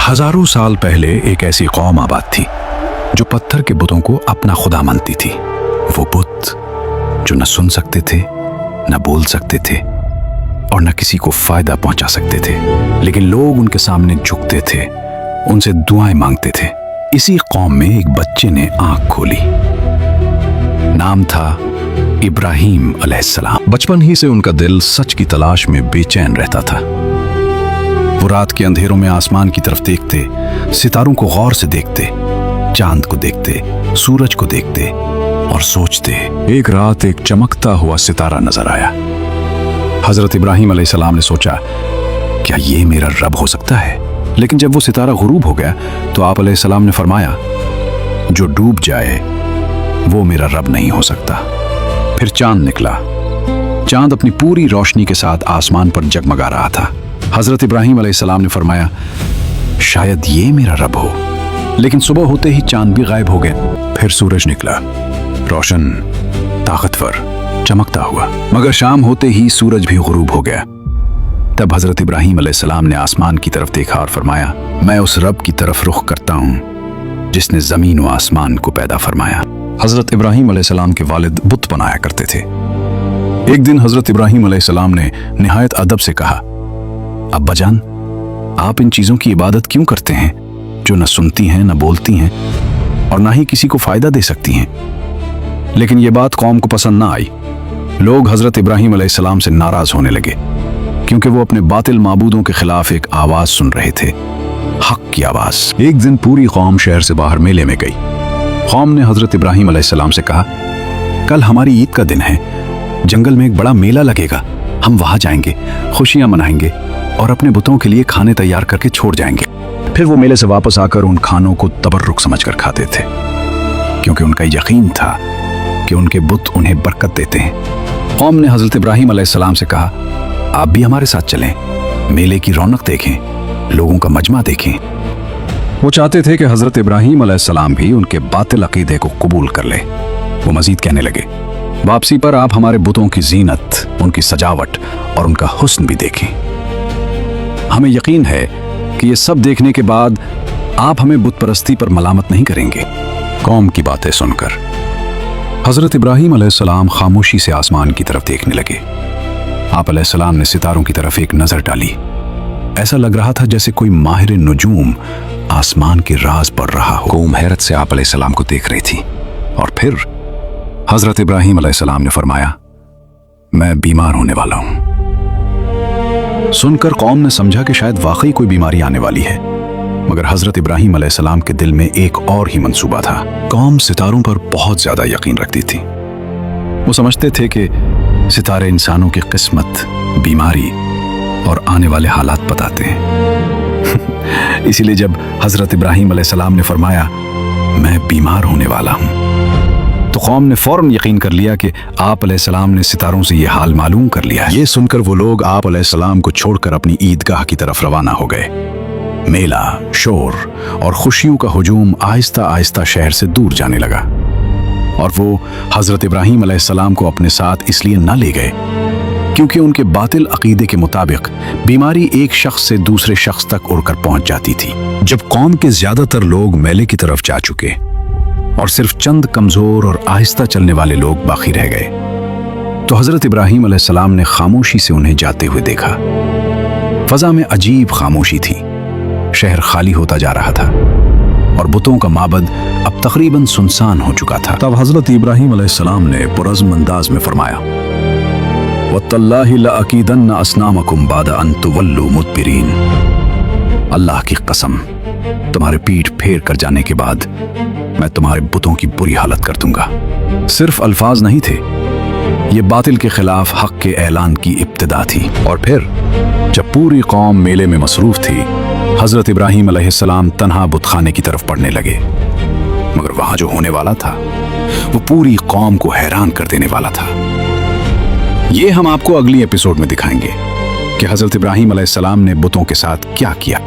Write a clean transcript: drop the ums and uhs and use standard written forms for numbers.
हजारों साल पहले एक ऐसी कौम आबाद थी जो पत्थर के बुतों को अपना खुदा मानती थी। वो बुत जो न सुन सकते थे, न बोल सकते थे और न किसी को फायदा पहुंचा सकते थे, लेकिन लोग उनके सामने झुकते थे, उनसे दुआएं मांगते थे। इसी कौम में एक बच्चे ने आंख खोली। नाम था इब्राहिम अलैहिस्सलाम। बचपन ही से उनका दिल सच की तलाश में बेचैन रहता था। वो रात के अंधेरों में आसमान की तरफ देखते, सितारों को गौर से देखते, चांद को देखते, सूरज को देखते और सोचते। एक रात एक चमकता हुआ सितारा नजर आया। हजरत इब्राहिम अलैहिस्सलाम ने सोचा, क्या ये मेरा रब हो सकता है? लेकिन जब वो सितारा गुरूब हो गया तो आप अलैहिस्सलाम ने फरमाया, जो डूब जाए वो मेरा रब नहीं हो सकता। फिर चांद निकला। चांद अपनी पूरी रोशनी के साथ आसमान पर जगमगा रहा था। हजरत इब्राहिम अलैहिस्सलाम ने फरमाया, शायद ये मेरा रब हो। लेकिन सुबह होते ही चांद भी गायब हो गया। फिर सूरज निकला, रोशन, ताकतवर, चमकता हुआ। मगर शाम होते ही सूरज भी गुरूब हो गया। तब हजरत इब्राहिम अलैहिस्सलाम ने आसमान की तरफ देखा और फरमाया, मैं उस रब की तरफ रुख करता हूँ जिसने जमीन व आसमान को पैदा फरमाया। हजरत इब्राहिम अलैहिस्सलाम के वालिद बुत बनाया करते थे। एक दिन हजरत इब्राहिम अलैहिस्सलाम ने निहायत अदब से कहा, अब्बा जान, आप इन चीजों की इबादत क्यों करते हैं जो न सुनती हैं, न बोलती हैं और ना ही किसी को फायदा दे सकती हैं? लेकिन यह बात कौम को पसंद ना आई। लोग हजरत इब्राहिम अलैहिस्सलाम से नाराज होने लगे क्योंकि वो अपने बातिल माबूदों के खिलाफ एक आवाज सुन रहे थे, हक की आवाज। एक दिन पूरी कौम शहर से बाहर मेले में गई। कौम ने हजरत इब्राहिम अलैहिस्सलाम से कहा, कल हमारी ईद का दिन है, जंगल में एक बड़ा मेला लगेगा, हम वहां जाएंगे, खुशियां मनाएंगे और अपने बुतों के लिए खाने तैयार करके छोड़ जाएंगे। फिर वो मेले से वापस आकर उन खानों को तबर्रुक समझकर खाते थे, क्योंकि उनका यकीन था कि उनके बुत उन्हें बरकत देते हैं। कौम ने हजरत इब्राहिम अलैहिस्सलाम से कहा, आप भी हमारे साथ चलें, मेले की रौनक देखें, लोगों का मजमा देखें। वो चाहते थे कि हजरत इब्राहिम अलैहिस्सलाम भी उनके बातिल अकीदे को कबूल कर ले। वो मजीद कहने लगे, वापसी पर आप हमारे बुतों की जीनत, उनकी सजावट और उनका हुस्न भी देखें। हमें यकीन है कि ये सब देखने के बाद आप हमें बुत परस्ती पर मलामत नहीं करेंगे। कौम की बातें सुनकर हजरत इब्राहिम अलैहिस्सलाम खामोशी से आसमान की तरफ देखने लगे। आप अलैहिस्सलाम ने सितारों की तरफ एक नजर डाली। ऐसा लग रहा था जैसे कोई माहिर नुजूम आसमान के राज पढ़ रहा हो। कौम हैरत से आप अलैहिस्सलाम को देख रही थी। और फिर हजरत इब्राहिम अलैहिस्सलाम ने फरमाया, मैं बीमार होने वाला हूं। सुनकर कौम ने समझा कि शायद वाकई कोई बीमारी आने वाली है, मगर हजरत इब्राहिम अलैहिस्सलाम के दिल में एक और ही मंसूबा था। कौम सितारों पर बहुत ज्यादा यकीन रखती थी। वो समझते थे कि सितारे इंसानों की किस्मत, बीमारी और आने वाले हालात बताते हैं। इसीलिए जब हजरत इब्राहिम अलैहिस्सलाम ने फरमाया, मैं बीमार होने वाला हूं, तो कौम ने फौरन यकीन कर लिया कि आप अलैहिस्सलाम ने सितारों से यह हाल मालूम कर लिया है। ये सुनकर वो लोग आप अलैहिस्सलाम को छोड़कर अपनी ईदगाह की तरफ रवाना हो गए। मेला, शोर और खुशियों का हुजूम आहिस्ता आहिस्ता शहर से दूर जाने लगा। और वो हजरत इब्राहिम अलैहिस्सलाम को अपने साथ इसलिए न ले गए क्योंकि उनके बातिल अकीदे के मुताबिक बीमारी एक शख्स से दूसरे शख्स तक उड़कर पहुंच जाती थी। जब कौम के ज्यादातर लोग मेले की तरफ जा चुके और सिर्फ चंद कमजोर और आहिस्ता चलने वाले लोग बाकी रह गए, तो हजरत इब्राहिम अलैहिस्सलाम ने खामोशी से उन्हें जाते हुए देखा। फजा में अजीब खामोशी थी। शहर खाली होता जा रहा था और बुतों का माबद अब तकरीबन सुनसान हो चुका था। तब हजरत इब्राहिम अलैहिस्सलाम ने पुरज़्म अंदाज में फरमाया, वत्तल्लाहि लअकीदन्ना अस्नामकुम बादा अन तुवल्लू मुदबिरीन। अल्लाह की कसम, तुम्हारे पीठ फेर कर जाने के बाद मैं तुम्हारे बुतों की बुरी हालत कर दूंगा। सिर्फ अल्फाज नहीं थे, ये बातिल के खिलाफ हक के ऐलान की इब्तिदा थी। और फिर जब पूरी कौम मेले में मसरूफ थी, हजरत इब्राहिम अलैहिस्सलाम तन्हा बुतखाने की तरफ बढ़ने लगे। मगर वहां जो होने वाला था वो पूरी कौम को हैरान कर देने वाला था। ये हम आपको अगली एपिसोड में दिखाएंगे कि हजरत इब्राहिम अलैहिस्सलाम ने बुतों के साथ क्या किया।